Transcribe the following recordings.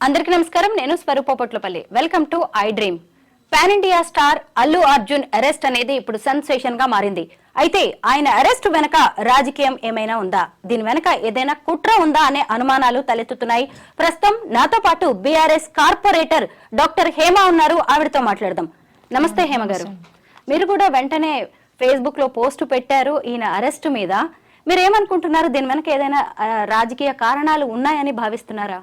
అందరికీ నమస్కారం. నేను Swaroopa Potlapalli. Welcome to I Dream. Pan India star Allu Arjun arrest అనేది ఇప్పుడు సెన్సేషన్ గా మారింది. అయితే ఆయన అరెస్ట్ వెనక రాజకీయం ఏమైనా ఉందా, దీని వెనక ఏదైనా కుట్ర ఉందా అనే అనుమానాలు తలెత్తుతున్నాయి. ప్రస్తుతం నాతో పాటు బీఆర్ఎస్ కార్పొరేటర్ డాక్టర్ హేమ ఉన్నారు. ఆవిడతో మాట్లాడదాం. నమస్తే హేమ గారు. మీరు కూడా వెంటనే ఫేస్బుక్ లో పోస్ట్ పెట్టారు ఈయన అరెస్ట్ మీద. మీరు ఏమనుకుంటున్నారు? దీని వెనక ఏదైనా రాజకీయ కారణాలు ఉన్నాయని భావిస్తున్నారా?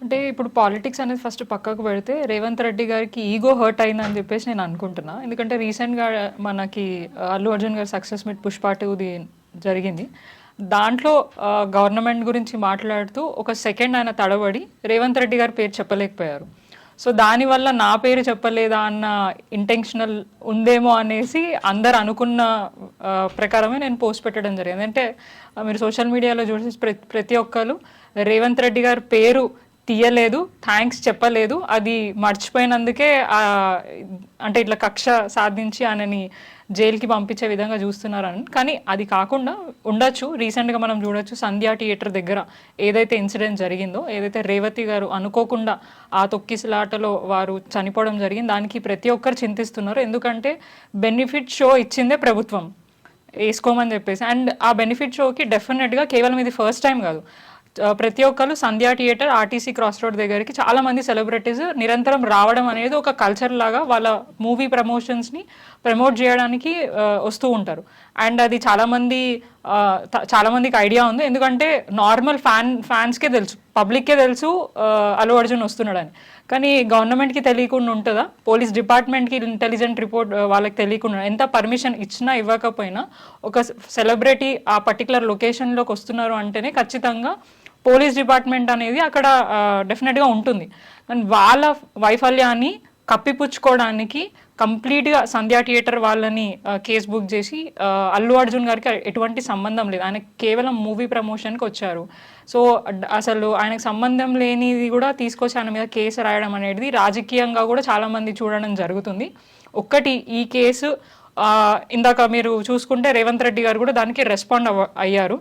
అంటే ఇప్పుడు పాలిటిక్స్ అనేది ఫస్ట్ పక్కకు పెడితే రేవంత్ రెడ్డి గారికి ఈగో హర్ట్ అయిందని చెప్పేసి నేను అనుకుంటున్నా. ఎందుకంటే రీసెంట్గా మనకి అల్లు అర్జున్ గారి సక్సెస్ మీట్ పుష్ప 2 జరిగింది. దాంట్లో గవర్నమెంట్ గురించి మాట్లాడుతూ ఒక సెకండ్ ఆయన తడబడి రేవంత్ రెడ్డి గారి పేరు చెప్పలేకపోయారు. సో దానివల్ల నా పేరు చెప్పలేదా అన్న ఇంటెన్షనల్ ఉందేమో అనేసి అందరు అనుకున్న ప్రకారమే నేను పోస్ట్ పెట్టడం జరిగింది. అంటే మీరు సోషల్ మీడియాలో చూసి ప్రతి ఒక్కరు రేవంత్ రెడ్డి గారి పేరు తీయలేదు, థ్యాంక్స్ చెప్పలేదు, అది మర్చిపోయినందుకే అంటే ఇట్లా కక్ష సాధించి ఆయనని జైలుకి పంపించే విధంగా చూస్తున్నారని. కానీ అది కాకుండా ఉండొచ్చు. రీసెంట్గా మనం చూడొచ్చు సంధ్యా థియేటర్ దగ్గర ఏదైతే ఇన్సిడెంట్ జరిగిందో, ఏదైతే రేవతి గారు అనుకోకుండా ఆ తొక్కిసలాటలో వారు చనిపోవడం జరిగింది, దానికి ప్రతి ఒక్కరు చింతిస్తున్నారు. ఎందుకంటే బెనిఫిట్ షో ఇచ్చిందే ప్రభుత్వం వేసుకోమని చెప్పేసి. అండ్ ఆ బెనిఫిట్ షోకి డెఫినెట్గా కేవలం ఇది ఫస్ట్ టైం కాదు, ప్రతి ఒక్కరు సంధ్యా థియేటర్ ఆర్టీసీ క్రాస్ రోడ్ దగ్గరికి చాలా మంది సెలబ్రిటీస్ నిరంతరం రావడం అనేది ఒక కల్చర్ లాగా వాళ్ళ మూవీ ప్రమోషన్స్ని ప్రమోట్ చేయడానికి వస్తూ ఉంటారు. అండ్ అది చాలా మందికి ఐడియా ఉంది. ఎందుకంటే నార్మల్ ఫ్యాన్స్కే తెలుసు, పబ్లిక్కే తెలుసు అల్లు అర్జున్ వస్తున్నాడని. కానీ గవర్నమెంట్కి తెలియకుండా ఉంటుందా? పోలీస్ డిపార్ట్మెంట్కి ఇంటెలిజెంట్ రిపోర్ట్ వాళ్ళకి తెలియకుండా, ఎంత పర్మిషన్ ఇచ్చినా ఇవ్వకపోయినా ఒక సెలబ్రిటీ ఆ పర్టికులర్ లొకేషన్లోకి వస్తున్నారు అంటేనే ఖచ్చితంగా పోలీస్ డిపార్ట్మెంట్ అనేది అక్కడ డెఫినెట్గా ఉంటుంది. కానీ వాళ్ళ వైఫల్యాన్ని కప్పిపుచ్చుకోవడానికి కంప్లీట్గా సంధ్యా థియేటర్ వాళ్ళని కేసు బుక్ చేసి అల్లు అర్జున్ గారికి ఎటువంటి సంబంధం లేదు, ఆయన కేవలం మూవీ ప్రమోషన్కి వచ్చారు. సో అసలు ఆయనకు సంబంధం లేనిది కూడా తీసుకొచ్చి ఆయన మీద కేసు రాయడం అనేది రాజకీయంగా కూడా చాలామంది చూడడం జరుగుతుంది. ఒక్కటి ఈ కేసు ఇందాక మీరు చూసుకుంటే రేవంత్ రెడ్డి గారు కూడా దానికి రెస్పాండ్ అయ్యారు.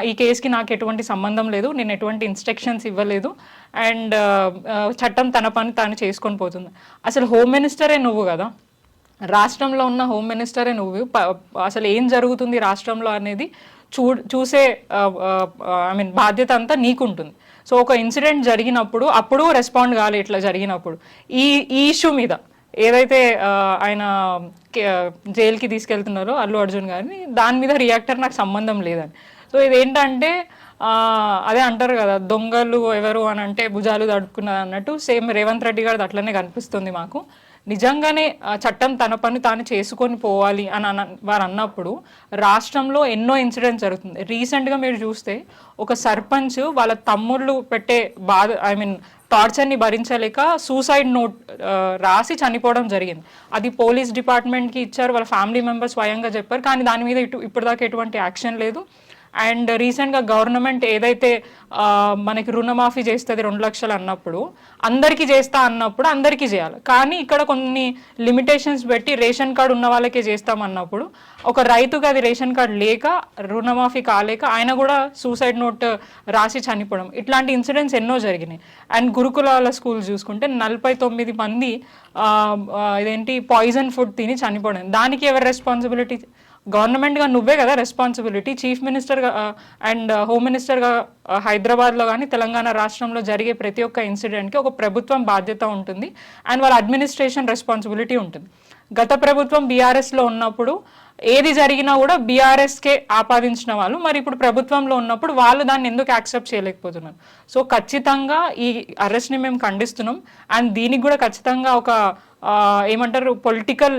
ఈ కేసుకి నాకు ఎటువంటి సంబంధం లేదు, నేను ఎటువంటి ఇన్స్ట్రక్షన్స్ ఇవ్వలేదు, అండ్ చట్టం తన పని తాను చేసుకొని పోతుంది. అసలు హోమ్ మినిస్టరే నువ్వు కదా, రాష్ట్రంలో ఉన్న హోమ్ మినిస్టరే నువ్వు. అసలు ఏం జరుగుతుంది రాష్ట్రంలో అనేది చూసే బాధ్యత అంతా నీకుంటుంది. సో ఒక ఇన్సిడెంట్ జరిగినప్పుడు అప్పుడు రెస్పాండ్ కావాలి. ఇట్లా జరిగినప్పుడు ఈ ఇష్యూ మీద ఏదైతే ఆయన జైలుకి తీసుకెళ్తున్నారో అల్లు అర్జున్ గారిని, దాని మీద రియాక్టర్ నాకు సంబంధం లేదని. సో ఇదేంటంటే అదే అంటారు కదా, దొంగలు ఎవరు అని అంటే భుజాలు తడుపుకున్నది అన్నట్టు సేమ్ రేవంత్ రెడ్డి గారిది అట్లనే కనిపిస్తుంది మాకు. నిజంగానే చట్టం తన పని తాను చేసుకొని పోవాలి అని వారు అన్నప్పుడు రాష్ట్రంలో ఎన్నో ఇన్సిడెంట్స్ జరుగుతుంది. రీసెంట్గా మీరు చూస్తే ఒక సర్పంచ్ వాళ్ళ తమ్ముళ్ళు పెట్టే టార్చర్ని భరించలేక సూసైడ్ నోట్ రాసి చనిపోవడం జరిగింది. అది పోలీస్ డిపార్ట్మెంట్కి ఇచ్చారు, వాళ్ళ ఫ్యామిలీ మెంబర్స్ స్వయంగా చెప్పారు. కానీ దాని మీద ఇప్పటిదాకా ఎటువంటి యాక్షన్ లేదు. అండ్ రీసెంట్గా గవర్నమెంట్ ఏదైతే మనకి రుణమాఫీ చేస్తుంది 2 లక్షలు అన్నప్పుడు, అందరికీ చేస్తా అన్నప్పుడు అందరికీ చేయాలి. కానీ ఇక్కడ కొన్ని లిమిటేషన్స్ పెట్టి రేషన్ కార్డు ఉన్న వాళ్ళకే చేస్తామన్నప్పుడు ఒక రైతుగా అది రేషన్ కార్డు లేక రుణమాఫీ కాలేక ఆయన కూడా సూసైడ్ నోట్ రాసి చనిపోవడం, ఇట్లాంటి ఇన్సిడెంట్స్ ఎన్నో జరిగినాయి. అండ్ గురుకులాల స్కూల్ చూసుకుంటే 49 మంది ఇదేంటి పాయిజన్ ఫుడ్ తిని చనిపోవడం, దానికి ఎవరు రెస్పాన్సిబిలిటీ? గవర్నమెంట్గా నువ్వే కదా రెస్పాన్సిబిలిటీ. చీఫ్ మినిస్టర్గా అండ్ హోమ్ మినిస్టర్గా హైదరాబాద్లో కానీ తెలంగాణ రాష్ట్రంలో జరిగే ప్రతి ఒక్క ఇన్సిడెంట్కి ఒక ప్రభుత్వం బాధ్యత ఉంటుంది అండ్ వాళ్ళ అడ్మినిస్ట్రేషన్ రెస్పాన్సిబిలిటీ ఉంటుంది. గత ప్రభుత్వం బీఆర్ఎస్లో ఉన్నప్పుడు ఏది జరిగినా కూడా బీఆర్ఎస్కే ఆపాదించిన వాళ్ళు, మరి ఇప్పుడు ప్రభుత్వంలో ఉన్నప్పుడు వాళ్ళు దాన్ని ఎందుకు యాక్సెప్ట్ చేయలేకపోతున్నారు? సో ఖచ్చితంగా ఈ అరెస్ట్ని మేము ఖండిస్తున్నాం. అండ్ దీనికి కూడా ఖచ్చితంగా ఒక ఏమంటారు పొలిటికల్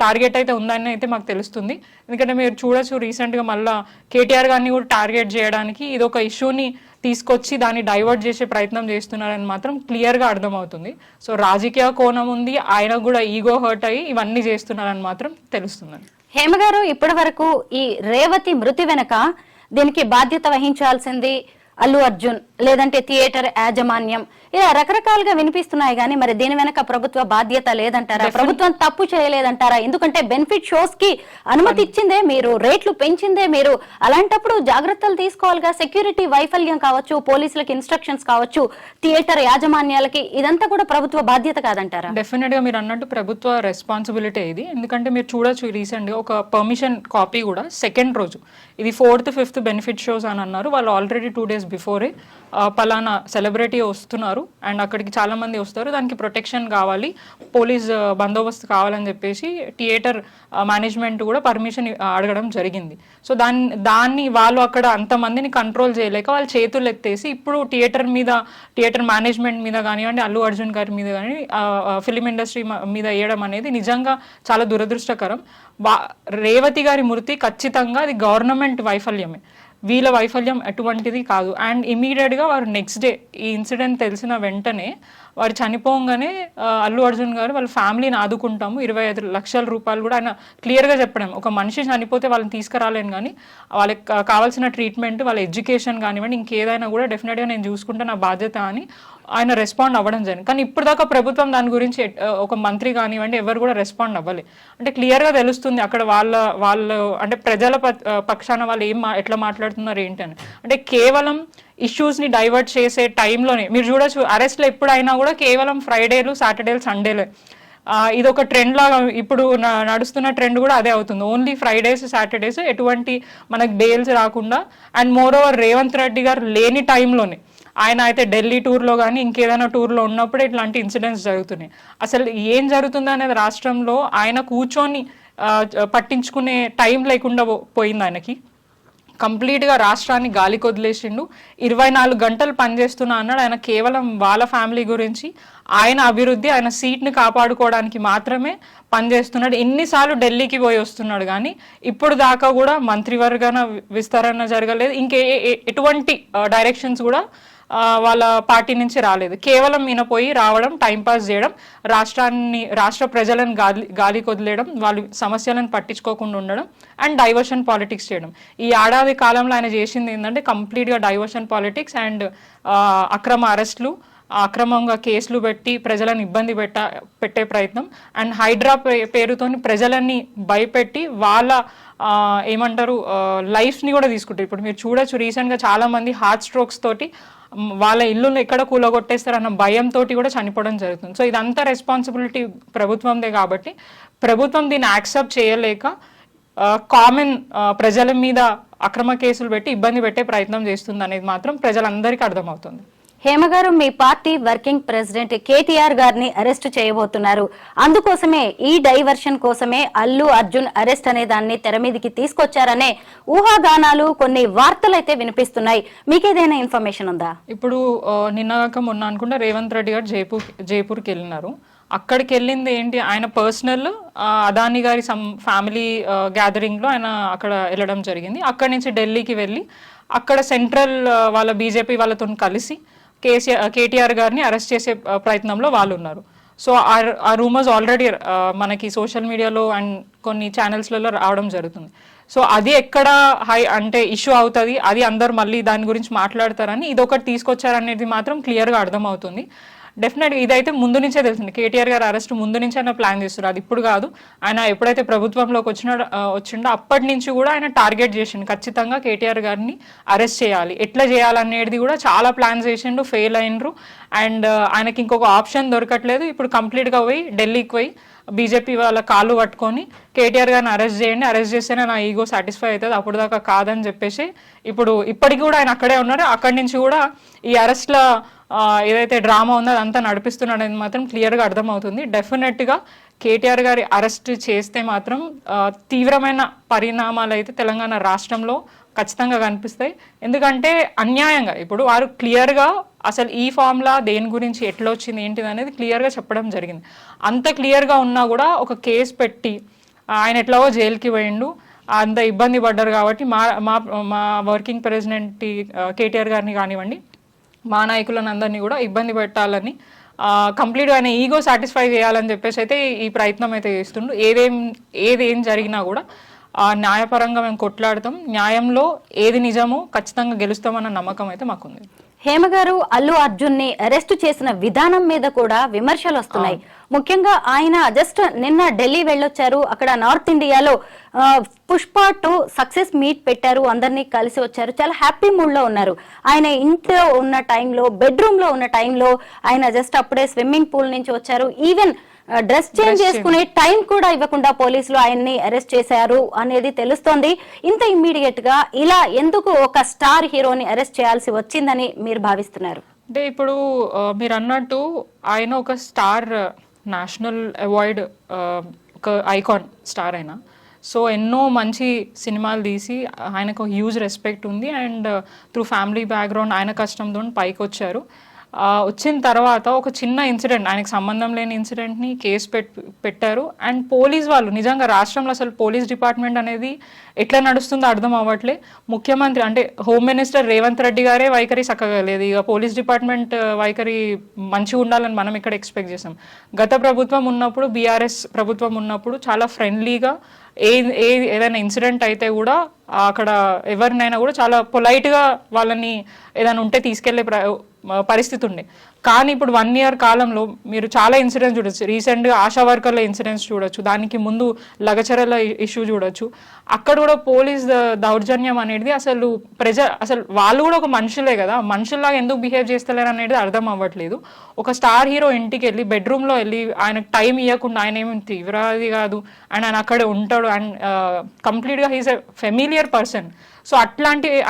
టార్గెట్ అయితే ఉందని అయితే మాకు తెలుస్తుంది. ఎందుకంటే మీరు చూడొచ్చు రీసెంట్గా మళ్ళీ కేటీఆర్ గారిని కూడా టార్గెట్ చేయడానికి ఇది ఒక ఇష్యూని తీసుకొచ్చి దాన్ని డైవర్ట్ చేసే ప్రయత్నం చేస్తున్నారని మాత్రం క్లియర్గా అర్థమవుతుంది. సో రాజకీయ కోణం ఉంది, ఆయన కూడా ఈగో హర్ట్ అయ్యి ఇవన్నీ చేస్తున్నారని మాత్రం తెలుస్తుందండి. హేమ గారు, ఇప్పటి వరకు ఈ రేవతి మృతి వెనక దీనికి బాధ్యత వహించాల్సింది అల్లు అర్జున్ లేదంటే థియేటర్ యాజమాన్యం ఇలా రకరకాలుగా వినిపిస్తున్నాయి కానీ మరి దీని వెనక ప్రభుత్వ బాధ్యత లేదంటారా? ప్రభుత్వం తప్పు చేయలేదంటారా? ఎందుకంటే బెనిఫిట్ షోస్ కి అనుమతి ఇచ్చిందే మీరు, రేట్లు పెంచిందే మీరు. అలాంటప్పుడు జాగ్రత్తలు తీసుకోవాలిగా. సెక్యూరిటీ వైఫల్యం కావచ్చు, పోలీసులకు ఇన్స్ట్రక్షన్స్ కావచ్చు, థియేటర్ యాజమాన్యాలకి, ఇదంతా కూడా ప్రభుత్వ బాధ్యత కాదంటారా? డెఫినెట్ గా మీరు అన్నట్టు ప్రభుత్వ రెస్పాన్సిబిలిటీ ఇది. ఎందుకంటే మీరు చూడొచ్చు రీసెంట్ గా ఒక పర్మిషన్ కాపీ కూడా సెకండ్ రోజు, ఇది 4th 5th బెనిఫిట్ షోస్ అని అన్నారు వాళ్ళు. ఆల్రెడీ 2 days బిఫోరే పలానా సెలబ్రిటీ వస్తున్నారు అండ్ అక్కడికి చాలా మంది వస్తారు, దానికి ప్రొటెక్షన్ కావాలి, పోలీస్ బందోబస్తు కావాలని చెప్పేసి థియేటర్ మేనేజ్మెంట్ కూడా పర్మిషన్ అడగడం జరిగింది. సో దాన్ని వాళ్ళు అక్కడ అంతమందిని కంట్రోల్ చేయలేక వాళ్ళు చేతులు ఎత్తేసి ఇప్పుడు థియేటర్ మేనేజ్మెంట్ మీద కానివ్వండి, అల్లు అర్జున్ గారి మీద కానీ, ఫిలిం ఇండస్ట్రీ మీద వేయడం అనేది నిజంగా చాలా దురదృష్టకరం. రేవతి గారి మృతి ఖచ్చితంగా అది గవర్నమెంట్ వైఫల్యమే, వీళ్ళ వైఫల్యం ఎటువంటిది కాదు. అండ్ ఇమీడియట్గా వారు నెక్స్ట్ డే ఈ ఇన్సిడెంట్ తెలిసిన వెంటనే వారు చనిపోగానే అల్లు అర్జున్ గారు వాళ్ళ ఫ్యామిలీని ఆదుకుంటాము, 25 లక్షల రూపాయలు కూడా ఆయన క్లియర్గా చెప్పడం. ఒక మనిషి చనిపోతే వాళ్ళని తీసుకురాలేను కానీ వాళ్ళకి కావాల్సిన ట్రీట్మెంట్, వాళ్ళ ఎడ్యుకేషన్ కానివ్వండి, ఇంకేదైనా కూడా డెఫినెట్గా నేను చూసుకుంటే నా బాధ్యత అని ఆయన రెస్పాండ్ అవ్వడం జరిగింది. కానీ ఇప్పుడు దాకా ప్రభుత్వం దాని గురించి ఒక మంత్రి కానివ్వండి ఎవరు కూడా రెస్పాండ్ అవ్వాలి. అంటే క్లియర్గా తెలుస్తుంది అక్కడ వాళ్ళు అంటే ప్రజల పక్షాన వాళ్ళు ఎట్లా మాట్లాడుతున్నారు ఏంటని. అంటే కేవలం ఇష్యూస్ని డైవర్ట్ చేసే టైంలోనే మీరు చూడొచ్చు, అరెస్ట్లో ఎప్పుడైనా కూడా కేవలం ఫ్రైడేలు, సాటర్డేలు, సండేలే. ఇది ఒక ట్రెండ్ లాగా ఇప్పుడు నడుస్తున్న ట్రెండ్ కూడా అదే అవుతుంది. ఓన్లీ ఫ్రైడేస్, సాటర్డేస్ ఎటువంటి మనకు బెయిల్స్ రాకుండా. And more over Revanth Reddy గారు లేని టైంలోనే ఆయన అయితే ఢిల్లీ టూర్లో కానీ ఇంకేదైనా టూర్లో ఉన్నప్పుడే ఇట్లాంటి ఇన్సిడెంట్స్ జరుగుతున్నాయి. అసలు ఏం జరుగుతుంది అనేది రాష్ట్రంలో ఆయన కూర్చొని పట్టించుకునే టైం లేకుండా పోయింది ఆయనకి. కంప్లీట్గా రాష్ట్రాన్ని గాలికి వదిలేసిండు. 24 గంటలు పనిచేస్తున్నా అన్నాడు. ఆయన కేవలం వాళ్ళ ఫ్యామిలీ గురించి, ఆయన అభివృద్ధి, ఆయన సీట్ని కాపాడుకోవడానికి మాత్రమే పనిచేస్తున్నాడు. ఎన్నిసార్లు ఢిల్లీకి పోయి వస్తున్నాడు కానీ ఇప్పుడు దాకా కూడా మంత్రివర్గన విస్తరణ జరగలేదు, ఎటువంటి డైరెక్షన్స్ కూడా వాళ్ళ పార్టీ నుంచి రాలేదు. కేవలం ఈయన పోయి రావడం, టైంపాస్ చేయడం, రాష్ట్ర ప్రజలను గాలికి వదిలేయడం, వాళ్ళ సమస్యలను పట్టించుకోకుండా ఉండడం అండ్ డైవర్షన్ పాలిటిక్స్ చేయడం. ఈ ఏడాది కాలంలో ఆయన చేసింది ఏంటంటే కంప్లీట్గా డైవర్షన్ పాలిటిక్స్ అండ్ అక్రమ అరెస్టులు, అక్రమంగా కేసులు పెట్టి ప్రజలను ఇబ్బంది పెట్టే ప్రయత్నం అండ్ హైడ్రా పేరుతోని ప్రజలని భయపెట్టి వాళ్ళ ఏమంటారు లైఫ్ని కూడా తీసుకుంటారు. ఇప్పుడు మీరు చూడొచ్చు రీసెంట్గా చాలా మంది హార్ట్ స్ట్రోక్స్ తోటి వాళ్ళ ఇల్లును ఎక్కడ కూలగొట్టేస్తారన్న భయంతో కూడా చనిపోవడం జరుగుతుంది. సో ఇదంతా రెస్పాన్సిబిలిటీ ప్రభుత్వందే కాబట్టి ప్రభుత్వం దీన్ని యాక్సెప్ట్ చేయలేక కామన్ ప్రజల మీద అక్రమ కేసులు పెట్టి ఇబ్బంది పెట్టే ప్రయత్నం చేస్తుంది అనేది మాత్రం ప్రజలందరికీ అర్థమవుతుంది. హేమ గారు, మీ పార్టీ వర్కింగ్ ప్రెసిడెంట్ కేటీఆర్ గారిని అరెస్ట్ చేయబోతున్నారు. అందుకోసమే ఈ డైవర్షన్ కోసమే అల్లు అర్జున్ అరెస్ట్ అనే దాన్ని తెర మీదకి తీసుకొచ్చారనే ఊహాగానాలు, కొన్ని వార్తలు అయితే వినిపిస్తున్నాయి. మీకేదైనా ఇన్ఫర్మేషన్ ఉందా? ఇప్పుడు నిన్నగాక మొన్న అనుకుంటా రేవంత్ రెడ్డి గారు జైపూర్కి వెళ్ళినారు. అక్కడికి వెళ్ళింది ఏంటి, ఆయన పర్సనల్ అదానీ గారి ఫ్యామిలీ గ్యాదరింగ్లో ఆయన అక్కడ వెళ్ళడం జరిగింది. అక్కడి నుంచి ఢిల్లీకి వెళ్ళి అక్కడ సెంట్రల్ వాళ్ళ బీజేపీ వాళ్ళతో కలిసి కేటీఆర్ గారిని అరెస్ట్ చేసే ప్రయత్నంలో వాళ్ళు ఉన్నారు. సో ఆ రూమర్స్ ఆల్రెడీ మనకి సోషల్ మీడియాలో అండ్ కొన్ని ఛానల్స్లలో రావడం జరుగుతుంది. సో అది ఎక్కడ అంటే ఇష్యూ అవుతుంది, అది అందరు మళ్ళీ దాని గురించి మాట్లాడతారని ఇదొకటి తీసుకొచ్చారనేది మాత్రం క్లియర్గా అర్థమవుతుంది. డెఫినెట్గా ఇదైతే ముందు నుంచే తెలిసింది. కేటీఆర్ గారు అరెస్ట్ ముందు నుంచి ఆయన ప్లాన్ చేస్తున్నారు, అది ఇప్పుడు కాదు. ఆయన ఎప్పుడైతే ప్రభుత్వంలోకి వచ్చిండో అప్పటి నుంచి కూడా ఆయన టార్గెట్ చేసిండు, ఖచ్చితంగా కేటీఆర్ గారిని అరెస్ట్ చేయాలి, ఎట్లా చేయాలనేది కూడా చాలా ప్లాన్స్ చేసిండు, ఫెయిల్ అయినరు. అండ్ ఆయనకి ఇంకొక ఆప్షన్ దొరకట్లేదు. ఇప్పుడు కంప్లీట్గా పోయి ఢిల్లీకి పోయి బీజేపీ వాళ్ళ కాళ్ళు పట్టుకొని కేటీఆర్ గారిని అరెస్ట్ చేయండి, అరెస్ట్ చేస్తేనే నా ఈగో సాటిస్ఫై అవుతుంది, అప్పుడు దాకా కాదని చెప్పేసి ఇప్పటికి కూడా ఆయన అక్కడే ఉన్నారు. అక్కడి నుంచి కూడా ఈ అరెస్ట్ల ఏదైతే డ్రామా ఉందో అదంతా నడిపిస్తున్నాడు అనేది మాత్రం క్లియర్గా అర్థమవుతుంది. డెఫినెట్గా కేటీఆర్ గారి అరెస్ట్ చేస్తే మాత్రం తీవ్రమైన పరిణామాలు అయితే తెలంగాణ రాష్ట్రంలో ఖచ్చితంగా కనిపిస్తాయి. ఎందుకంటే అన్యాయంగా ఇప్పుడు వారు క్లియర్గా అసలు ఈ ఫార్ములా దేని గురించి ఎట్లా వచ్చింది ఏంటిది అనేది క్లియర్గా చెప్పడం జరిగింది. అంత క్లియర్గా ఉన్నా కూడా ఒక కేసు పెట్టి ఆయన ఎట్లాగో జైలుకి పోయిండు, అంత ఇబ్బంది పడ్డారు కాబట్టి మా వర్కింగ్ ప్రెసిడెంట్ కేటీఆర్ గారిని కానివ్వండి, మా నాయకులను అందరినీ కూడా ఇబ్బంది పెట్టాలని కంప్లీట్గా ఆయన ఈగో సాటిస్ఫై చేయాలని చెప్పేసి అయితే ఈ ప్రయత్నం అయితే చేస్తుండు. ఏదేం జరిగినా కూడా ఆ న్యాయపరంగా మేము కొట్లాడతాం, న్యాయంలో ఏది నిజమో ఖచ్చితంగా గెలుస్తామన్న నమ్మకం అయితే మాకుంది. హేమ గారు, అల్లు అర్జున్ ని అరెస్ట్ చేసిన విధానం మీద కూడా విమర్శలు వస్తున్నాయి. ముఖ్యంగా ఆయన జస్ట్ నిన్న ఢిల్లీ వెళ్ళొచ్చారు, అక్కడ నార్త్ ఇండియాలో పుష్ప 2 సక్సెస్ మీట్ పెట్టారు, అందరినీ కలిసి వచ్చారు, చాలా హ్యాపీ మూడ్ లో ఉన్నారు. ఆయన ఇంట్లో ఉన్న టైంలో, బెడ్రూమ్ లో ఉన్న టైంలో ఆయన జస్ట్ అప్పుడే స్విమ్మింగ్ పూల్ నుంచి వచ్చారు. ఈవెన్ డ్రెస్ చేంజ్ చేసుకునే టైం కూడా ఇవ్వకుండా పోలీసులు ఆయన్ని అరెస్ట్ చేశారు అనేది తెలుస్తోంది. ఇంత ఇమ్మీడియట్ గా ఇలా ఎందుకు ఒక స్టార్ హీరోని అరెస్ట్ చేయాల్సి వచ్చిందని మీరు భావిస్తున్నారు? అంటే ఇప్పుడు మీరు అన్నట్టు ఆయన ఒక స్టార్, నేషనల్ అవార్డ్, ఒక ఐకాన్ స్టార్ అయినా. సో ఎన్నో మంచి సినిమాలు తీసి ఆయనకు హ్యూజ్ రెస్పెక్ట్ ఉంది. అండ్ త్రూ ఫ్యామిలీ బ్యాక్గ్రౌండ్ ఆయన కష్టంతో పైకి వచ్చారు. వచ్చిన తర్వాత ఒక చిన్న ఇన్సిడెంట్, ఆయనకు సంబంధం లేని ఇన్సిడెంట్ని కేసు పెట్టారు. అండ్ పోలీస్ వాళ్ళు నిజంగా రాష్ట్రంలో అసలు పోలీస్ డిపార్ట్మెంట్ అనేది ఎట్లా నడుస్తుందో అర్థం అవ్వట్లే. ముఖ్యమంత్రి అంటే హోమ్ మినిస్టర్ రేవంత్ రెడ్డి గారే వైఖరి చక్కగా లేదు, ఇక పోలీస్ డిపార్ట్మెంట్ వైఖరి మంచిగా ఉండాలని మనం ఇక్కడ ఎక్స్పెక్ట్ చేసాం. గత ప్రభుత్వం ఉన్నప్పుడు, బీఆర్ఎస్ ప్రభుత్వం ఉన్నప్పుడు చాలా ఫ్రెండ్లీగా ఏదైనా ఇన్సిడెంట్ అయితే కూడా అక్కడ ఎవరినైనా కూడా చాలా పొలైట్గా వాళ్ళని ఏదైనా ఉంటే తీసుకెళ్లే పరిస్థితి ఉండే. కానీ ఇప్పుడు 1 year కాలంలో మీరు చాలా ఇన్సిడెంట్స్ చూడొచ్చు. రీసెంట్గా ఆశా వర్కర్ల ఇన్సిడెంట్స్ చూడొచ్చు, దానికి ముందు లగచరల ఇష్యూ చూడొచ్చు. అక్కడ కూడా పోలీస్ దౌర్జన్యం అనేది అసలు అసలు వాళ్ళు కూడా ఒక మనుషులే కదా, మనుషుల్లాగా ఎందుకు బిహేవ్ చేస్తలేరు అనేది అర్థం అవ్వట్లేదు. ఒక స్టార్ హీరో ఇంటికి వెళ్ళి బెడ్రూమ్లో వెళ్ళి ఆయనకు టైం ఇవ్వకుండా, ఆయన ఏమి తీవ్రవాది కాదు అండ్ ఆయన అక్కడే ఉంటాడు అండ్ కంప్లీట్గా he's a familiar person. So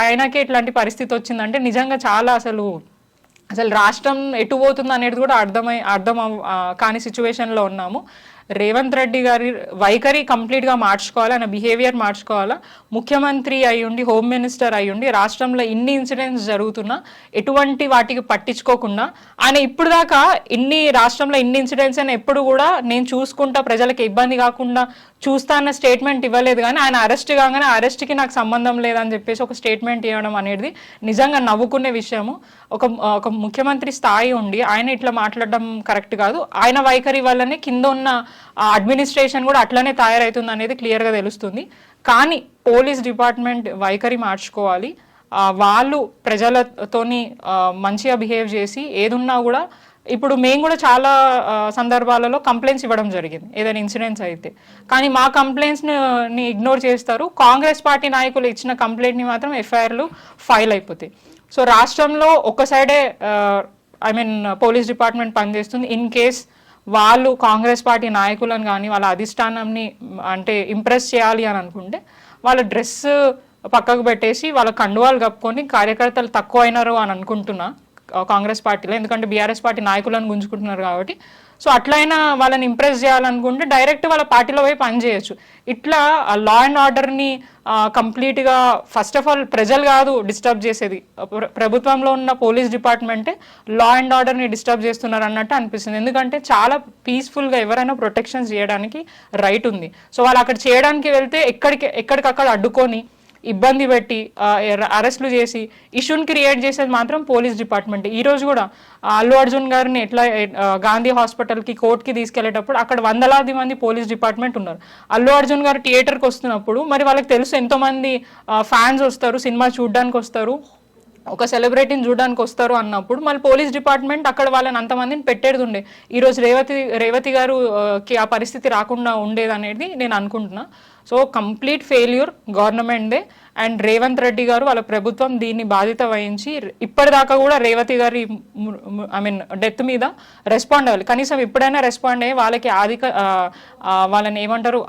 ఆయనకే ఇట్లాంటి పరిస్థితి వచ్చిందంటే నిజంగా చాలా అసలు రాష్ట్రం ఎటు పోతుంది అనేది కూడా అర్థం కాని సిచ్యువేషన్లో ఉన్నాము. రేవంత్ రెడ్డి గారి వైఖరి కంప్లీట్గా మార్చుకోవాలి, ఆయన బిహేవియర్ మార్చుకోవాలా. ముఖ్యమంత్రి అయ్యుండి, హోమ్ మినిస్టర్ అయ్యుండి, రాష్ట్రంలో ఇన్ని ఇన్సిడెంట్స్ జరుగుతున్నా ఎటువంటి వాటికి పట్టించుకోకుండా ఆయన ఇప్పుడు దాకా రాష్ట్రంలో ఇన్ని ఇన్సిడెంట్స్ అయినా ఎప్పుడు కూడా నేను చూసుకుంటా, ప్రజలకు ఇబ్బంది కాకుండా చూస్తా అన్న స్టేట్మెంట్ ఇవ్వలేదు. కానీ ఆయన అరెస్ట్ కాగానే అరెస్ట్కి నాకు సంబంధం లేదని చెప్పేసి ఒక స్టేట్మెంట్ ఇవ్వడం అనేది నిజంగా నవ్వుకునే విషయము. ఒక ముఖ్యమంత్రి స్థాయి ఉండి ఆయన ఇట్లా మాట్లాడడం కరెక్ట్ కాదు. ఆయన వైఖరి వల్లనే కింద ఉన్న అడ్మినిస్ట్రేషన్ కూడా అట్లనే తయారవుతుంది అనేది క్లియర్గా తెలుస్తుంది. కానీ పోలీస్ డిపార్ట్మెంట్ వైఖరి మార్చుకోవాలి. వాళ్ళు ప్రజలతోని మంచిగా బిహేవ్ చేసి ఏదున్నా కూడా, ఇప్పుడు మేము కూడా చాలా సందర్భాలలో కంప్లైంట్స్ ఇవ్వడం జరిగింది ఏదైనా ఇన్సిడెంట్స్ అయితే, కానీ మా కంప్లైంట్స్ని ఇగ్నోర్ చేస్తారు. కాంగ్రెస్ పార్టీ నాయకులు ఇచ్చిన కంప్లైంట్ని మాత్రం ఎఫ్ఐఆర్లు ఫైల్ అయిపోతాయి. సో రాష్ట్రంలో ఒక సైడే పోలీస్ డిపార్ట్మెంట్ పనిచేస్తుంది. ఇన్ కేస్ వాళ్ళు కాంగ్రెస్ పార్టీ నాయకులను కానీ వాళ్ళ అధిష్టానంని అంటే ఇంప్రెస్ చేయాలి అని అనుకుంటే వాళ్ళ డ్రెస్ పక్కకు పెట్టేసి వాళ్ళ కండువాలు కప్పుకొని కార్యకర్తలు తక్కువ అయినారు అని అనుకుంటున్నా కాంగ్రెస్ పార్టీలో, ఎందుకంటే బీఆర్ఎస్ పార్టీ నాయకులను గుంజుకుంటున్నారు కాబట్టి. సో అట్లయినా వాళ్ళని ఇంప్రెస్ చేయాలనుకుంటే డైరెక్ట్ వాళ్ళ పార్టీలో పోయి పనిచేయచ్చు. ఇట్లా లా అండ్ ఆర్డర్ని కంప్లీట్గా ఫస్ట్ ఆఫ్ ఆల్ ప్రజలు కాదు డిస్టర్బ్ చేసేది, ప్రభుత్వంలో ఉన్న పోలీస్ డిపార్ట్మెంటే లా అండ్ ఆర్డర్ని డిస్టర్బ్ చేస్తున్నారు అన్నట్టు అనిపిస్తుంది. ఎందుకంటే చాలా పీస్ఫుల్గా ఎవరైనా ప్రొటెక్షన్స్ చేయడానికి రైట్ ఉంది. సో వాళ్ళు అక్కడ చేయడానికి వెళ్తే ఎక్కడికక్కడ అడ్డుకొని ఇబ్బంది పెట్టి అరెస్టులు చేసి ఇష్యూని క్రియేట్ చేసేది మాత్రం పోలీస్ డిపార్ట్మెంట్. ఈ రోజు కూడా అల్లు అర్జున్ గారిని ఎట్లా గాంధీ హాస్పిటల్కి కోర్టుకి తీసుకెళ్లేటప్పుడు అక్కడ వందలాది మంది పోలీస్ డిపార్ట్మెంట్ ఉన్నారు. అల్లు అర్జున్ గారు థియేటర్కి వస్తున్నప్పుడు మరి వాళ్ళకి తెలుసు ఎంతో మంది ఫ్యాన్స్ వస్తారు, సినిమా చూడడానికి వస్తారు, ఒక సెలబ్రిటీని చూడడానికి వస్తారు అన్నప్పుడు మళ్ళీ పోలీస్ డిపార్ట్మెంట్ అక్కడ వాళ్ళని అంతమందిని పెట్టేది ఉండే. ఈరోజు రేవతి గారుకి ఆ పరిస్థితి రాకుండా ఉండేది అనేది నేను అనుకుంటున్నా. సో కంప్లీట్ ఫెయిల్యూర్ గవర్నమెంట్దే. అండ్ రేవంత్ రెడ్డి గారు వాళ్ళ ప్రభుత్వం దీన్ని బాధ్యత వహించి ఇప్పటిదాకా కూడా రేవతి గారి డెత్ మీద రెస్పాండ్ అవ్వాలి. కనీసం ఎప్పుడైనా రెస్పాండ్ అయ్యి వాళ్ళకి వాళ్ళని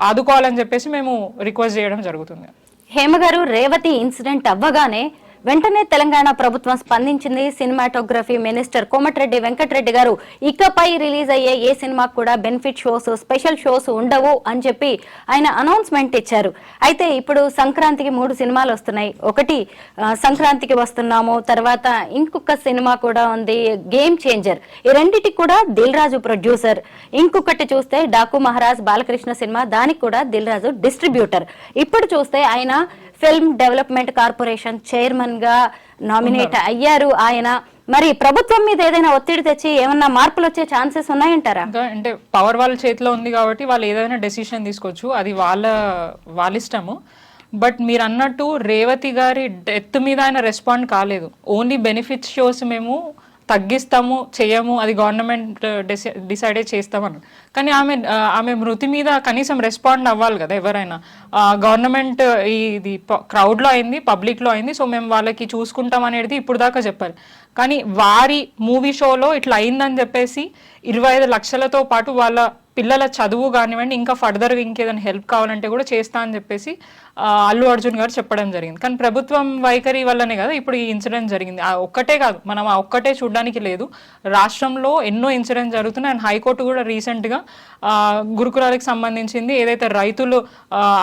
ఆదుకోవాలని చెప్పేసి మేము రిక్వెస్ట్ చేయడం జరుగుతుంది. హేమ గారు, రేవతి ఇన్సిడెంట్ అవ్వగానే వెంటనే తెలంగాణ ప్రభుత్వం స్పందించింది. సినిమాటోగ్రఫీ మినిస్టర్ కోమటిరెడ్డి వెంకటరెడ్డి గారు ఇకపై రిలీజ్ అయ్యే ఏ సినిమాకు కూడా బెనిఫిట్ షోస్, స్పెషల్ షోస్ ఉండవు అని చెప్పి ఆయన అనౌన్స్మెంట్ ఇచ్చారు. అయితే ఇప్పుడు సంక్రాంతికి 3 సినిమాలు వస్తున్నాయి. ఒకటి సంక్రాంతికి వస్తున్నాము, తర్వాత ఇంకొక సినిమా కూడా ఉంది గేమ్ చేంజర్. ఈ రెండింటికి కూడా దిల్ రాజు ప్రొడ్యూసర్. ఇంకొకటి చూస్తే డాకు మహారాజ్ బాలకృష్ణ సినిమా, దానికి కూడా దిల్ రాజు డిస్ట్రిబ్యూటర్. ఇప్పుడు చూస్తే ఆయన ఫిల్మ్ డెవలప్మెంట్ కార్పొరేషన్ చైర్మన్ గా నామినేట్ అయ్యారు ఆయన. మరి ప్రభుత్వం మీద ఏదైనా ఒత్తిడి తెచ్చి ఏమన్నా మార్పులు వచ్చే ఛాన్సెస్ ఉన్నాయంటారా? ఇంకా అంటే పవర్ వాళ్ళ చేతిలో ఉంది కాబట్టి వాళ్ళు ఏదైనా డెసిషన్ తీసుకోవచ్చు, అది వాళ్ళ ఇష్టము. బట్ మీరు అన్నట్టు రేవతి గారి డెత్ మీద ఆయన రెస్పాండ్ కాలేదు. ఓన్లీ బెనిఫిట్స్ షోస్ మేము తగ్గిస్తాము చేయము, అది గవర్నమెంట్ డిసైడే చేస్తామని. కానీ ఆమె మృతి మీద కనీసం రెస్పాండ్ అవ్వాలి కదా ఎవరైనా. గవర్నమెంట్ ఇది క్రౌడ్లో అయింది, పబ్లిక్లో అయింది, సో మేము వాళ్ళకి చూసుకుంటాం అనేది ఇప్పుడు దాకా చెప్పాలి. కానీ వారి మూవీ షోలో ఇట్లా అయిందని చెప్పేసి 25 లక్షలతో పాటు వాళ్ళ పిల్లల చదువు కానివ్వండి, ఇంకా ఫర్దర్గా ఇంకేదైనా హెల్ప్ కావాలంటే కూడా చేస్తా అని చెప్పేసి అల్లు అర్జున్ గారు చెప్పడం జరిగింది. కానీ ప్రభుత్వం వైఖరి వల్లనే కదా ఇప్పుడు ఈ ఇన్సిడెంట్ జరిగింది. ఆ ఒక్కటే కాదు, మనం ఆ ఒక్కటే చూడడానికి లేదు, రాష్ట్రంలో ఎన్నో ఇన్సిడెంట్స్ జరుగుతున్నాయి. అండ్ హైకోర్టు కూడా రీసెంట్గా గురుకులాలకు సంబంధించింది ఏదైతే రైతులు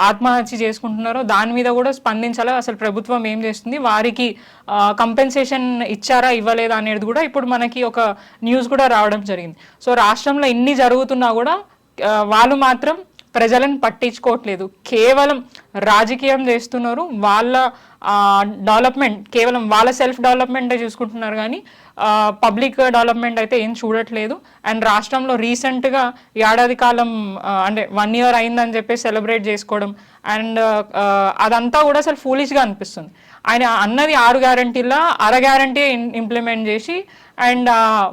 ఆత్మహత్య చేసుకుంటున్నారో దాని మీద కూడా స్పందించాలా, అసలు ప్రభుత్వం ఏం చేస్తుంది, వారికి కంపెన్సేషన్ ఇచ్చారా ఇవ్వలేదా అనేది కూడా ఇప్పుడు మనకి ఒక న్యూస్ కూడా రావడం జరిగింది. సో రాష్ట్రంలో ఇన్ని జరుగుతున్నా కూడా వాళ్ళు మాత్రం ప్రజలను పట్టించుకోవట్లేదు, కేవలం రాజకీయం చేస్తున్నారు. వాళ్ళ డెవలప్మెంట్ కేవలం వాళ్ళ సెల్ఫ్ డెవలప్మెంటే చూసుకుంటున్నారు, కానీ పబ్లిక్ డెవలప్మెంట్ అయితే ఏం చూడట్లేదు. అండ్ రాష్ట్రంలో రీసెంట్గా ఏడాది కాలం అంటే 1 year అయిందని చెప్పి సెలబ్రేట్ చేసుకోవడం అండ్ అదంతా కూడా అసలు ఫూలిష్గా అనిపిస్తుంది. ఆయన అన్నది 6 గ్యారంటీలా 1/2 గ్యారంటీ ఇంప్లిమెంట్ చేసి అండ్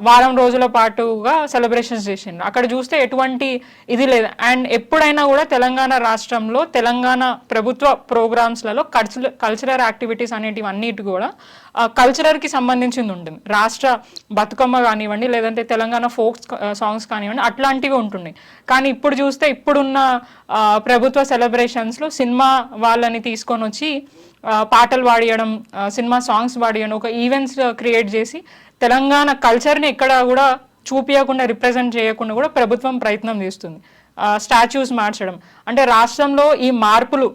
వారం రోజుల పాటుగా సెలబ్రేషన్స్ చేసిండు. అక్కడ చూస్తే ఎటువంటి ఇది లేదు. అండ్ ఎప్పుడైనా కూడా తెలంగాణ రాష్ట్రంలో తెలంగాణ ప్రభుత్వ ప్రోగ్రామ్స్లలో కల్చరల్ యాక్టివిటీస్ అనేటివి అన్నిటి కూడా కల్చరల్కి సంబంధించింది ఉంటుంది. రాష్ట్ర బతుకమ్మ కానివ్వండి, లేదంటే తెలంగాణ ఫోక్ సాంగ్స్ కానివ్వండి, అట్లాంటివి ఉంటున్నాయి. కానీ ఇప్పుడు చూస్తే ఇప్పుడున్న ప్రభుత్వ సెలబ్రేషన్స్లో సినిమా వాళ్ళని తీసుకొని వచ్చి పాటలు పాడియడం, సినిమా సాంగ్స్ పాడియడం, ఒక ఈవెంట్స్ క్రియేట్ చేసి తెలంగాణ కల్చర్ని ఎక్కడ కూడా చూపించకుండా, రిప్రజెంట్ చేయకుండా కూడా ప్రభుత్వం ప్రయత్నం చేస్తుంది. స్టాచ్యూస్ మార్చడం అంటే రాష్ట్రంలో ఈ మార్పులు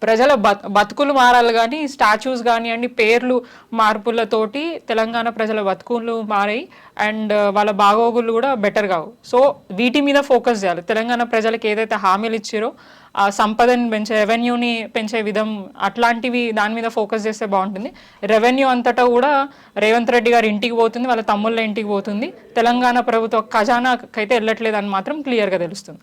ప్రజల బతుకులు మారాలి, కానీ స్టాచ్యూస్ కానివ్వండి, పేర్లు మార్పులతోటి తెలంగాణ ప్రజల బతుకులు మారాయి అండ్ వాళ్ళ బాగోగులు కూడా బెటర్ కావు. సో వీటి మీద ఫోకస్ చేయాలి. తెలంగాణ ప్రజలకు ఏదైతే హామీలు ఇచ్చారో ఆ సంపదను పెంచే, రెవెన్యూని పెంచే విధం అట్లాంటివి దాని మీద ఫోకస్ చేస్తే బాగుంటుంది. రెవెన్యూ అంతటా కూడా రేవంత్ రెడ్డి గారి ఇంటికి పోతుంది, వాళ్ళ తమ్ముళ్ళ ఇంటికి పోతుంది, తెలంగాణ ప్రభుత్వ ఖజానాకైతే వెళ్ళట్లేదు అని మాత్రం క్లియర్గా తెలుస్తుంది.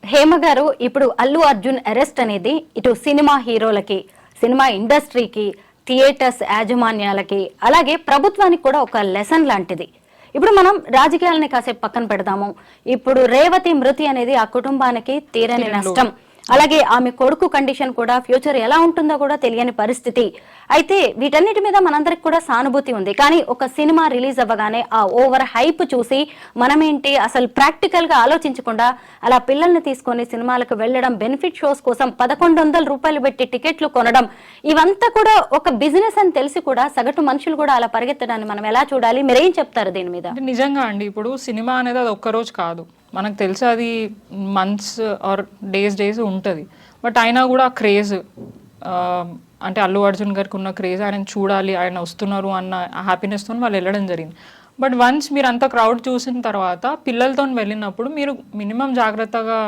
హేమ గారు, ఇప్పుడు అల్లు అర్జున్ అరెస్ట్ అనేది ఇటు సినిమా హీరోలకి, సినిమా ఇండస్ట్రీకి, థియేటర్స్ యాజమాన్యాలకి, అలాగే ప్రభుత్వానికి కూడా ఒక లెసన్ లాంటిది. ఇప్పుడు మనం రాజకీయాలని కాసేపు పక్కన పెడదాము. ఇప్పుడు రేవతి మృతి అనేది ఆ కుటుంబానికి తీరని నష్టం. అలాగే ఆమె కొడుకు కండిషన్ కూడా, ఫ్యూచర్ ఎలా ఉంటుందో కూడా తెలియని పరిస్థితి. అయితే వీటన్నిటి మీద మనందరికి కూడా సానుభూతి ఉంది. కానీ ఒక సినిమా రిలీజ్ అవ్వగానే ఆ ఓవర్ హైప్ చూసి మనమేంటి అసలు ప్రాక్టికల్ గా ఆలోచించకుండా అలా పిల్లల్ని తీసుకొని సినిమాలకు వెళ్ళడం, బెనిఫిట్ షోస్ కోసం 1100 రూపాయలు పెట్టి టికెట్లు కొనడం, ఇవంతా కూడా ఒక బిజినెస్ అని తెలిసి కూడా సగటు మనుషులు కూడా అలా పరిగెత్తడాన్ని మనం ఎలా చూడాలి? మీరేం చెప్తారు దీని మీద? నిజంగా అండి, ఇప్పుడు సినిమా అనేది అది ఒక్కరోజు కాదు, మనకు తెలుసు అది మంత్స్ ఆర్ డేస్ ఉంటుంది. బట్ అయినా కూడా క్రేజ్, అంటే అల్లు అర్జున్ గారికి ఉన్న క్రేజ్, ఆయన చూడాలి, ఆయన వస్తున్నారు అన్న హ్యాపీనెస్తో వాళ్ళు వెళ్ళడం జరిగింది. బట్ వన్స్ మీరు అంత క్రౌడ్ చూసిన తర్వాత పిల్లలతో వెళ్ళినప్పుడు మీరు మినిమం జాగ్రత్తగా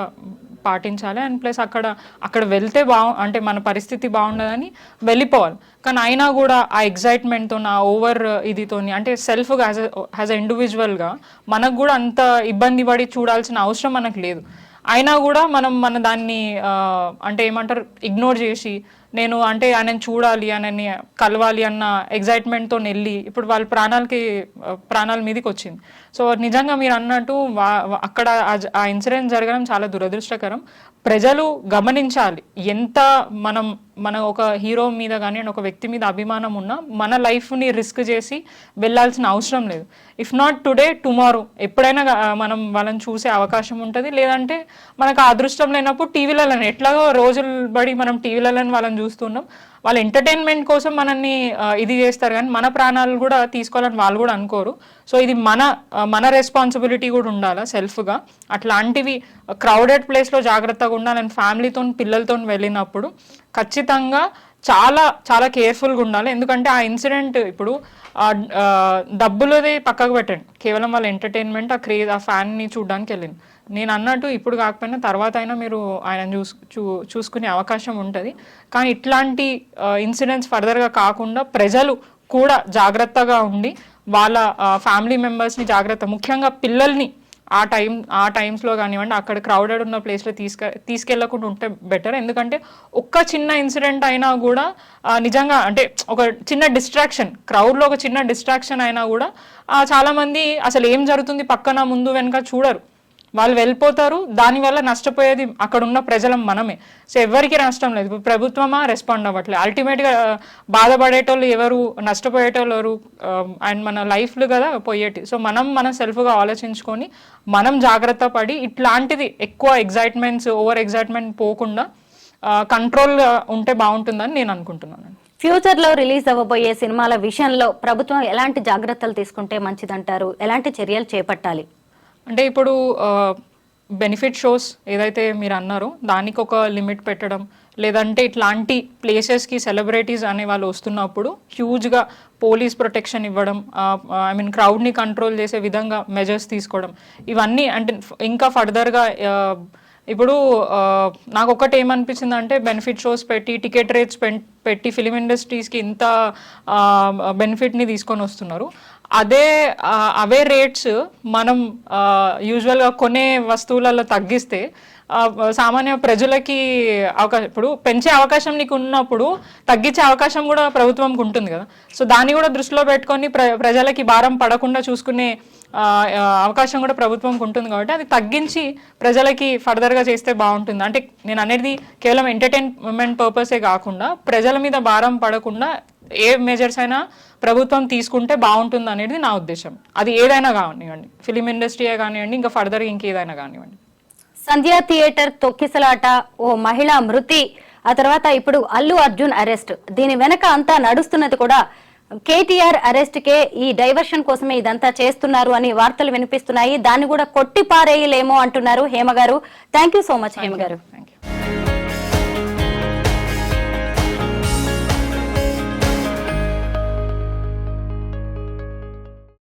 పాటించాలి. అండ్ ప్లస్ అక్కడ వెళ్తే అంటే మన పరిస్థితి బాగుండదని వెళ్ళిపోవాలి. కానీ అయినా కూడా ఆ ఎగ్జైట్మెంట్తో, ఆ ఓవర్ ఇదితోని, అంటే సెల్ఫ్గా యాజ్ అ ఇండివిజువల్గా మనకు కూడా అంత ఇబ్బంది పడి చూడాల్సిన అవసరం మనకు లేదు. అయినా కూడా మన దాన్ని అంటే ఏమంటారు, ఇగ్నోర్ చేసి నేను అంటే ఆయనని చూడాలి, ఆయనని కలవాలి అన్న ఎగ్జైట్మెంట్తో వెళ్ళి ఇప్పుడు వాళ్ళ ప్రాణాల మీదకి వచ్చింది. సో నిజంగా మీరు అన్నట్టు అక్కడ ఆ ఇన్సిడెంట్ జరగడం చాలా దురదృష్టకరం. ప్రజలు గమనించాలి, ఎంత మన ఒక హీరో మీద కానీ ఒక వ్యక్తి మీద అభిమానం ఉన్నా మన లైఫ్ని రిస్క్ చేసి వెళ్ళాల్సిన అవసరం లేదు. ఇఫ్ నాట్ టుడే, టుమారో ఎప్పుడైనా మనం వాళ్ళని చూసే అవకాశం ఉంటుంది. లేదంటే మనకు ఆ అదృష్టం లేనప్పుడు టీవీలలో, ఎట్లాగో రోజులు బడి మనం టీవీలలో వాళ్ళని చూస్తున్నాం, వాళ్ళు ఎంటర్టైన్మెంట్ కోసం మనల్ని ఇది చేస్తారు, కానీ మన ప్రాణాలు కూడా తీసుకోవాలని వాళ్ళు కూడా అనుకోరు. సో ఇది మన రెస్పాన్సిబిలిటీ కూడా ఉండాలి సెల్ఫ్గా. అట్లాంటివి క్రౌడెడ్ ప్లేస్లో జాగ్రత్తగా ఉండాలని ఫ్యామిలీతో, పిల్లలతో వెళ్ళినప్పుడు ఖచ్చితంగా చాలా చాలా కేర్ఫుల్గా ఉండాలి. ఎందుకంటే ఆ ఇన్సిడెంట్ ఇప్పుడు డబ్బులది పక్కకు పెట్టండి, కేవలం వాళ్ళ ఎంటర్టైన్మెంట్, ఆ క్రేజ్, ఆ ఫ్యాన్ని చూడడానికి వెళ్ళింది. నేను అన్నట్టు ఇప్పుడు కాకపోయినా తర్వాత అయినా మీరు ఆయన చూసుకునే అవకాశం ఉంటుంది. కానీ ఇట్లాంటి ఇన్సిడెంట్స్ ఫర్దర్గా కాకుండా ప్రజలు కూడా జాగ్రత్తగా ఉండి వాళ్ళ ఫ్యామిలీ మెంబర్స్ని జాగ్రత్త, ముఖ్యంగా పిల్లల్ని ఆ టైమ్స్లో కానివ్వండి అక్కడ క్రౌడెడ్ ఉన్న ప్లేస్లో తీసుకెళ్లకుండా ఉంటే బెటర్. ఎందుకంటే ఒక్క చిన్న ఇన్సిడెంట్ అయినా కూడా నిజంగా అంటే ఒక చిన్న డిస్ట్రాక్షన్, క్రౌడ్లో ఒక చిన్న డిస్ట్రాక్షన్ అయినా కూడా చాలామంది అసలు ఏం జరుగుతుంది పక్కన ముందు వెనక చూడరు, వాళ్ళు వెళ్ళిపోతారు. దానివల్ల నష్టపోయేది అక్కడ ఉన్న ప్రజలం మనమే. సో ఎవరికి నష్టం లేదు. ఇప్పుడు ప్రభుత్వమా రెస్పాండ్ అవ్వట్లేదు. అల్టిమేట్గా బాధపడేటోళ్ళు ఎవరు, నష్టపోయేటోళ్ళు ఎవరు, అండ్ మన లైఫ్లు కదా పోయేటి. సో మనం సెల్ఫ్గా ఆలోచించుకొని మనం జాగ్రత్త పడి ఇట్లాంటిది ఎక్కువ ఎగ్జైట్మెంట్స్, ఓవర్ ఎగ్జైట్మెంట్ పోకుండా కంట్రోల్ ఉంటే బాగుంటుందని నేను అనుకుంటున్నాను. ఫ్యూచర్ లో రిలీజ్ అవ్వబోయే సినిమాల విషయంలో ప్రభుత్వం ఎలాంటి జాగ్రత్తలు తీసుకుంటే మంచిదంటారు? ఎలాంటి చర్యలు చేపట్టాలి? అంటే ఇప్పుడు బెనిఫిట్ షోస్ ఏదైతే మీరు అన్నారో దానికి ఒక లిమిట్ పెట్టడం, లేదంటే ఇట్లాంటి ప్లేసెస్కి సెలబ్రిటీస్ అనే వాళ్ళు వస్తున్నప్పుడు హ్యూజ్గా పోలీస్ ప్రొటెక్షన్ ఇవ్వడం, ఐ మీన్ క్రౌడ్ని కంట్రోల్ చేసే విధంగా మెజర్స్ తీసుకోవడం, ఇవన్నీ అంటే ఇంకా ఫర్దర్గా ఇప్పుడు నాకు ఒకటి ఏమనిపించింది అంటే బెనిఫిట్ షోస్ పెట్టి టికెట్ రేట్స్ పెట్టి ఫిలిం ఇండస్ట్రీస్కి ఇంత బెనిఫిట్ని తీసుకొని వస్తున్నారు. అవే రేట్స్ మనం యూజువల్గా కొనే వస్తువులలో తగ్గిస్తే సామాన్య ప్రజలకి ఇప్పుడు పెంచే అవకాశం నీకు ఉన్నప్పుడు తగ్గించే అవకాశం కూడా ప్రభుత్వంకి ఉంటుంది కదా. సో దాన్ని కూడా దృష్టిలో పెట్టుకొని ప్రజలకి భారం పడకుండా చూసుకునే అవకాశం కూడా ప్రభుత్వంకి ఉంటుంది. కాబట్టి అది తగ్గించి ప్రజలకి ఫర్దర్గా చేస్తే బాగుంటుంది. అంటే నేను అనేది కేవలం ఎంటర్టైన్మెంట్ పర్పసే కాకుండా ప్రజల మీద భారం పడకుండా ఏ మెజర్స్ అయినా ప్రభుత్వం తీసుకుంటే బాగుంటుంది అనేది నా ఉద్దేశం. అది ఏదైనా కానివ్వండి, ఫిలిం ఇండస్ట్రీయే కానివ్వండి, ఇంకా ఫర్దర్ ఇంకేదైనా కానివ్వండి. సంధ్యా థియేటర్ తొక్కిసలాట, ఓ మహిళ మృతి, ఆ తర్వాత ఇప్పుడు అల్లు అర్జున్ అరెస్ట్, దీని వెనక అంతా నడుస్తున్నది కూడా కేటీఆర్ అరెస్ట్ కే, ఈ డైవర్షన్ కోసమే ఇదంతా చేస్తున్నారు అని వార్తలు వినిపిస్తున్నాయి. దాన్ని కూడా కొట్టి పారేయలేమో అంటున్నారు Hema garu. Thank you so much Hema garu. Thank you.